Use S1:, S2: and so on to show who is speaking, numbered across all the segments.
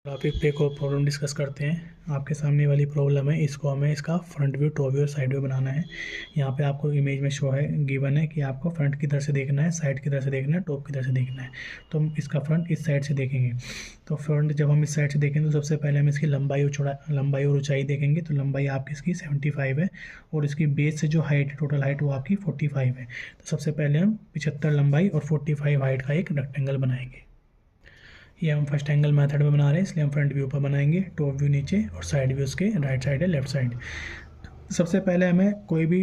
S1: Topic पे को problem discuss करते हैं। आपके सामने वाली प्रॉब्लम है, इसको हमें इसका फ्रंट व्यू, टॉप व्यू और साइड व्यू बनाना है। यहाँ पे आपको इमेज में शो है, गिवन है कि आपको फ्रंट की तरफ से देखना है, साइड की तरफ से देखना है, टॉप की तरफ से देखना है। तो हम इसका फ्रंट इस साइड से देखेंगे। तो फ्रंट जब हम इस साइड से देखेंगे तो सबसे पहले हम इसकी लंबाई और ऊंचाई देखेंगे। तो लंबाई आपकी इसकी 75 है और इसकी बेस से जो हाइट है, टोटल हाइट, वो आपकी 45 है। तो सबसे पहले हम 75 लंबाई और 45 हाइट का एक रेक्टेंगल बनाएंगे। ये हम फर्स्ट एंगल मेथड में बना रहे हैं, इसलिए हम फ्रंट व्यू पर बनाएंगे, टॉप व्यू नीचे और साइड व्यू उसके राइट साइड है, लेफ्ट साइड। सबसे पहले हमें कोई भी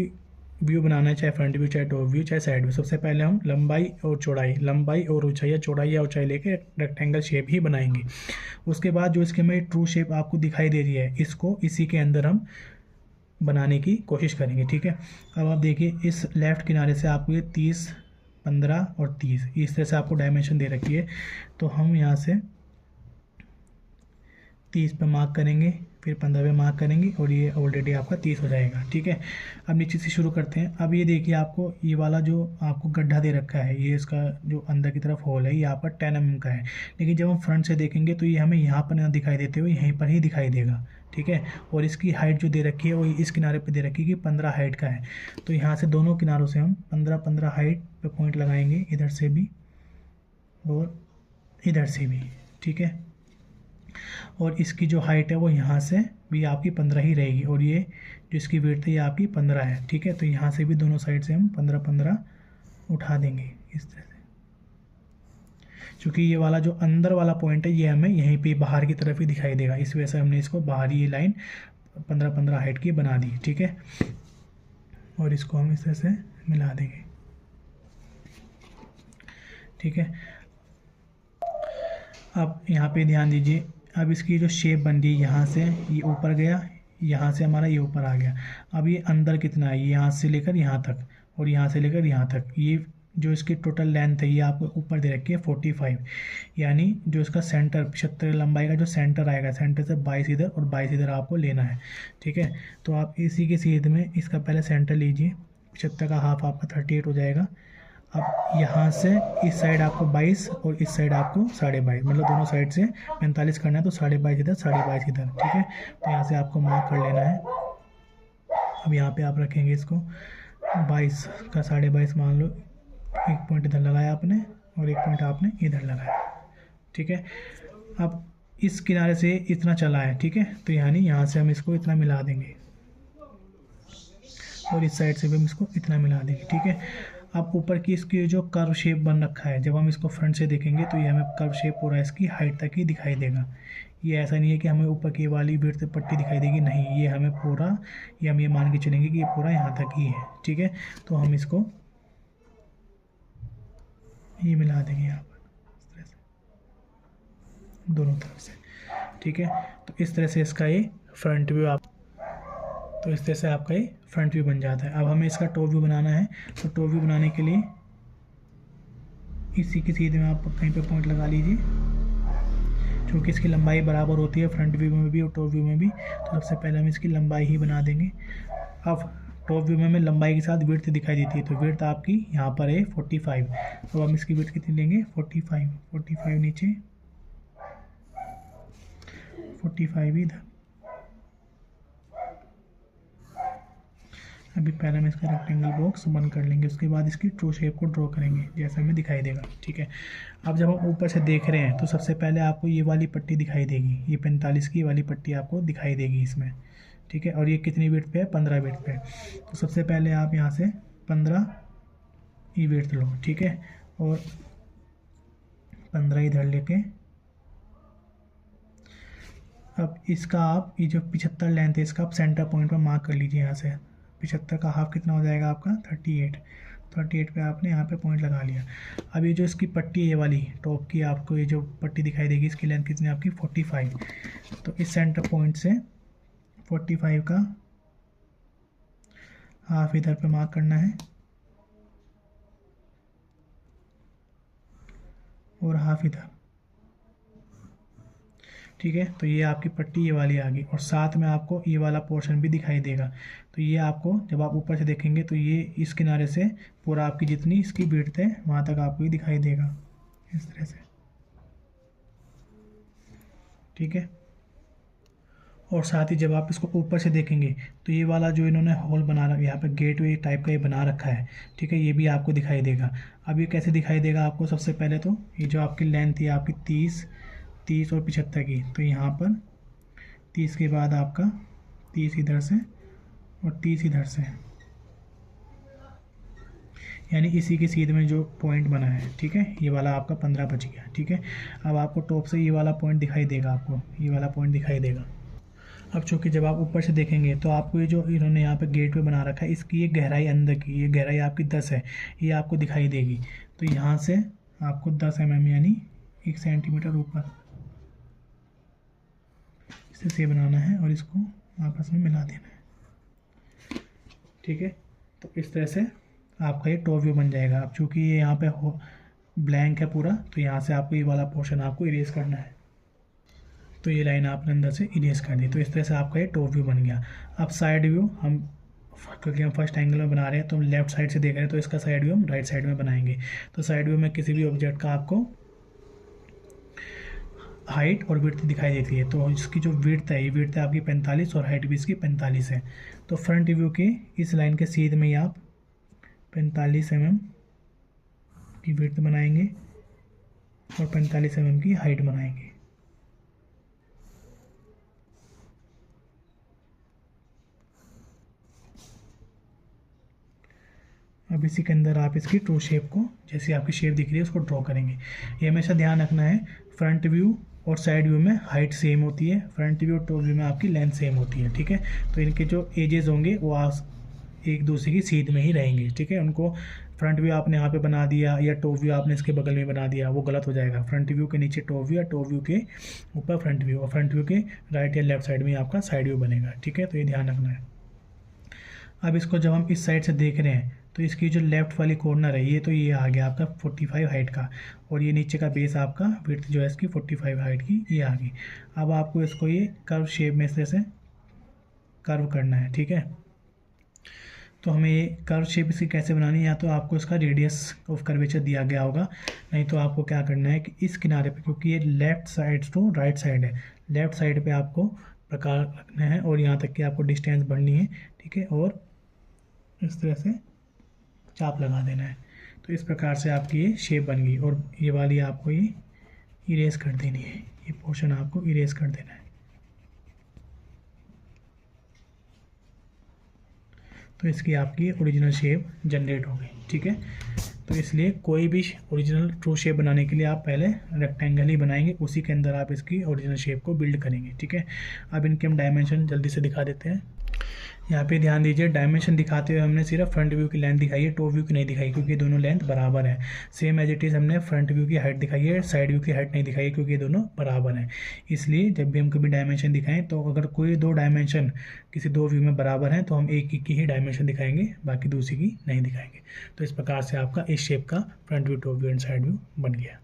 S1: व्यू बनाना है, चाहे फ्रंट व्यू, चाहे टॉप व्यू, चाहे साइड व्यू। सबसे पहले हम लंबाई और ऊंचाई या चौड़ाई या ऊंचाई लेके रेक्टेंगल शेप ही बनाएंगे। उसके बाद जो इसके में ट्रू शेप आपको दिखाई दे रही है, इसको इसी के अंदर हम बनाने की कोशिश करेंगे। ठीक है, अब आप देखिए, इस लेफ्ट किनारे से आपको ये 30, 15 और 30 इस तरह से आपको डायमेंशन दे रखी है। तो हम यहाँ से 30 पे मार्क करेंगे, फिर 15 पे मार्क करेंगे और ये ऑलरेडी आपका 30 हो जाएगा। ठीक है, अब नीचे से शुरू करते हैं। अब ये देखिए, आपको ये वाला जो आपको गड्ढा दे रखा है, ये इसका जो अंदर की तरफ होल है, यहाँ पर 10 mm का है। लेकिन जब हम फ्रंट से देखेंगे तो ये हमें यहाँ पर ना दिखाई देते हुए यहीं पर ही दिखाई देगा। ठीक है, और इसकी हाइट जो दे रखी है वो इस किनारे पे दे रखी है कि 15 हाइट का है। तो यहाँ से दोनों किनारों से हम 15 हाइट पे पॉइंट लगाएंगे, इधर से भी और इधर से भी। ठीक है, और इसकी जो हाइट है वो यहाँ से भी आपकी 15 ही रहेगी और ये जो इसकी विड्थ है ये आपकी 15 है। ठीक है, तो यहाँ से भी दोनों साइड से हम 15 उठा देंगे इस तरह से। क्योंकि ये वाला जो अंदर वाला पॉइंट है ये हमें यहीं पे बाहर की तरफ ही दिखाई देगा, इस वजह से हमने इसको बाहरी ये लाइन 15 हाइट की बना दी। ठीक है, और इसको हम इस तरह से मिला देंगे। ठीक है, अब यहाँ पे ध्यान दीजिए, अब इसकी जो शेप बन रही है, यहाँ से ये ऊपर गया, यहाँ से हमारा ये ऊपर आ गया। अब ये अंदर कितना है, यहाँ से लेकर यहाँ तक और यहाँ से लेकर यहाँ तक, ये जो इसकी टोटल लेंथ है ये आपको ऊपर दे रखी है 45। यानी जो इसका सेंटर 75 लंबाई का जो सेंटर आएगा, सेंटर से 22 इधर और 22 इधर आपको लेना है। ठीक है, तो आप इसी के सीध में इसका पहले सेंटर लीजिए, 75 का हाफ आपका 38 हो जाएगा। अब यहाँ से इस साइड आपको 22 और इस साइड आपको 22.5, मतलब दोनों साइड से 45 करना है, तो 22.5 इधर, 22.5 इधर। ठीक है, तो यहाँ से आपको मार्क कर लेना है। अब यहाँ पे आप रखेंगे इसको 22 का 22.5 मान लो, एक पॉइंट इधर लगाया आपने और एक पॉइंट आपने इधर लगाया। ठीक है, अब इस किनारे से इतना चला है। ठीक है, तो यानी यहाँ से हम इसको इतना मिला देंगे और इस साइड से भी हम इसको इतना मिला देंगे। ठीक है, अब ऊपर की इसकी जो कर्व शेप बन रखा है, जब हम इसको फ्रंट से देखेंगे तो ये हमें कर्व शेप पूरा इसकी हाइट तक ही दिखाई देगा। ये ऐसा नहीं है कि हमें ऊपर की वाली विड्थ पट्टी दिखाई देगी, नहीं, ये हमें पूरा, ये हम ये मान के चलेंगे कि ये पूरा यहाँ तक ही है। ठीक है, तो हम इसको ये मिला देंगे यहाँ पर इस तरह से दोनों तरफ से। ठीक है, तो इस तरह से इसका ये फ्रंट व्यू तो इस तरह से आपका ये फ्रंट व्यू बन जाता है। अब हमें इसका टॉप व्यू बनाना है, तो टॉप व्यू बनाने के लिए इसी के सीधे में आप कहीं पे पॉइंट लगा लीजिए, क्योंकि इसकी लंबाई बराबर होती है फ्रंट व्यू में भी और टॉप व्यू में भी। तो सबसे पहले हम इसकी लंबाई ही बना देंगे। अब टॉप व्यू में हमें लंबाई के साथ विड्थ दिखाई देती है, तो विड्थ आपकी यहाँ पर है 45। तो हम इसकी विड्थ कितनी लेंगे, 45 नीचे, 45 इधर। अभी पहले हम इसका रेक्टेंगल बॉक्स बंद कर लेंगे, उसके बाद इसकी ट्रू शेप को ड्रॉ करेंगे जैसा हमें दिखाई देगा। ठीक है, अब जब हम ऊपर से देख रहे हैं तो सबसे पहले आपको ये वाली पट्टी दिखाई देगी, ये 45 की वाली पट्टी आपको दिखाई देगी इसमें। ठीक है, और ये कितनी विड्थ पे है, 15 विड्थ पे। तो सबसे पहले आप यहाँ से 15 ई विड्थ लो। ठीक है, और 15 इधर लेके अब इसका आप ये जो 75 लेंथ है इसका आप सेंटर पॉइंट पर मार्क कर लीजिए। यहाँ से 75 का हाफ कितना हो जाएगा आपका, 38 पे आपने यहाँ पे पॉइंट लगा लिया। अब ये जो इसकी पट्टी है, ये वाली टॉप की, आपको ये जो पट्टी दिखाई देगी, इसकी लेंथ कितनी आपकी 45। तो इस सेंटर पॉइंट से 45 का हाफ इधर पे मार्क करना है और हाफ इधर। ठीक है, तो ये आपकी पट्टी ये वाली आ गई और साथ में आपको ये वाला पोर्शन भी दिखाई देगा। तो ये आपको जब आप ऊपर से देखेंगे तो ये इस किनारे से पूरा आपकी जितनी इसकी विड्थ है वहाँ तक आपको ये दिखाई देगा इस तरह से। ठीक है। और साथ ही जब आप इसको ऊपर से देखेंगे तो ये वाला जो इन्होंने होल बना रखा है, यहाँ पे गेटवे टाइप का ये बना रखा है, ठीक है, ये भी आपको दिखाई देगा। अब ये कैसे दिखाई देगा आपको, सबसे पहले तो ये जो आपकी लेंथ है आपकी 30 और 75 की, तो यहाँ पर 30 के बाद आपका 30 इधर से और 30 इधर से, यानी इसी के सीध में जो पॉइंट बना है, ठीक है, ये वाला आपका 15 बच गया, ठीक है। अब आपको टॉप से ये वाला पॉइंट दिखाई देगा, आपको ये वाला पॉइंट दिखाई देगा। अब चूँकि जब आप ऊपर से देखेंगे तो आपको ये जो इन्होंने यहाँ पे गेट पे बना रखा है, इसकी ये गहराई अंदर की, ये गहराई आपकी 10 है, ये आपको दिखाई देगी। तो यहाँ से आपको 10 mm यानी 1 सेंटीमीटर ऊपर इसे से बनाना है और इसको आपस में मिला देना है, ठीक है। तो इस तरह से आपका ये टॉप व्यू बन जाएगा। अब चूँकि ये यहाँ पे ब्लैंक है पूरा, तो यहाँ से आपको ये वाला पोर्शन आपको इरेज करना है, तो ये लाइन आपने अंदर से इरेज कर दी। तो इस तरह से आपका ये टॉप व्यू बन गया। अब साइड व्यू क्योंकि हम फर्स्ट एंगल में बना रहे हैं तो हम लेफ्ट साइड से देख रहे हैं, तो इसका साइड व्यू हम राइट साइड में बनाएंगे। तो साइड व्यू में किसी भी ऑब्जेक्ट का आपको हाइट और विड्थ दिखाई देती है। तो इसकी जो विड्थ है, ये विड्थ है आपकी 45 और हाइट भी इसकी 45 है। तो फ्रंट व्यू के इस लाइन के सीध में ही आप 45 mm की विड्थ बनाएंगे और 45 mm की हाइट बनाएंगे। अब इसी के अंदर आप इसकी ट्रू शेप को, जैसी आपकी शेप दिख रही है, उसको ड्रॉ करेंगे। ये हमेशा ध्यान रखना है, फ्रंट व्यू और साइड व्यू में हाइट सेम होती है, फ्रंट व्यू और टॉप व्यू में आपकी लेंथ सेम होती है, ठीक है। तो इनके जो एजेस होंगे वो एक दूसरे की सीध में ही रहेंगे, ठीक है। उनको फ्रंट व्यू आपने यहाँ पे बना दिया या टॉप व्यू आपने इसके बगल में बना दिया, वो गलत हो जाएगा। फ्रंट व्यू के नीचे टॉप व्यू या टॉप व्यू के ऊपर फ्रंट व्यू, और फ्रंट व्यू के राइट या लेफ्ट साइड में आपका साइड व्यू बनेगा, ठीक है। तो ये ध्यान रखना है। अब इसको जब हम इस साइड से देख रहे हैं तो इसकी जो लेफ़्ट वाली कॉर्नर है, ये तो ये आ गया आपका 45 हाइट का, और ये नीचे का बेस आपका विड्थ जो है इसकी 45 हाइट की, ये आ गई। अब आपको इसको ये कर्व शेप में से कर्व करना है, ठीक है। तो हमें ये कर्व शेप इसकी कैसे बनानी है, या तो आपको इसका रेडियस ऑफ कर्वेचर दिया गया होगा, नहीं तो आपको क्या करना है कि इस किनारे पे, क्योंकि ये left side to right side है, लेफ़्ट साइड पे आपको प्रकार रखना है और यहाँ तक कि आपको डिस्टेंस बढ़नी है, ठीक है, और इस तरह से चाप लगा देना है। तो इस प्रकार से आपकी ये शेप बन गई, और ये वाली आपको ये इरेज कर देनी है, ये पोर्शन आपको इरेज कर देना है। तो इसकी आपकी ओरिजिनल शेप जनरेट हो गई, ठीक है। तो इसलिए कोई भी ओरिजिनल ट्रू शेप बनाने के लिए आप पहले रेक्टेंगल ही बनाएंगे, उसी के अंदर आप इसकी ओरिजिनल शेप को बिल्ड करेंगे, ठीक है। अब इनके हम डायमेंशन जल्दी से दिखा देते हैं। यहाँ पे ध्यान दीजिए, डायमेंशन दिखाते हुए हमने सिर्फ फ्रंट व्यू की लेंथ दिखाई है, टॉप व्यू की नहीं दिखाई, क्योंकि दोनों लेंथ बराबर है। सेम एज इट इज़ हमने फ्रंट व्यू की हाइट दिखाई है, साइड व्यू की हाइट नहीं दिखाई है, क्योंकि दोनों बराबर हैं। इसलिए जब भी हम कभी डायमेंशन दिखाएं तो अगर कोई दो डायमेंशन किसी दो व्यू में बराबर हैं तो हम एक की ही डायमेंशन दिखाएंगे, बाकी दूसरी की नहीं दिखाएंगे। तो इस प्रकार से आपका इस शेप का front view, top view and side view बन गया।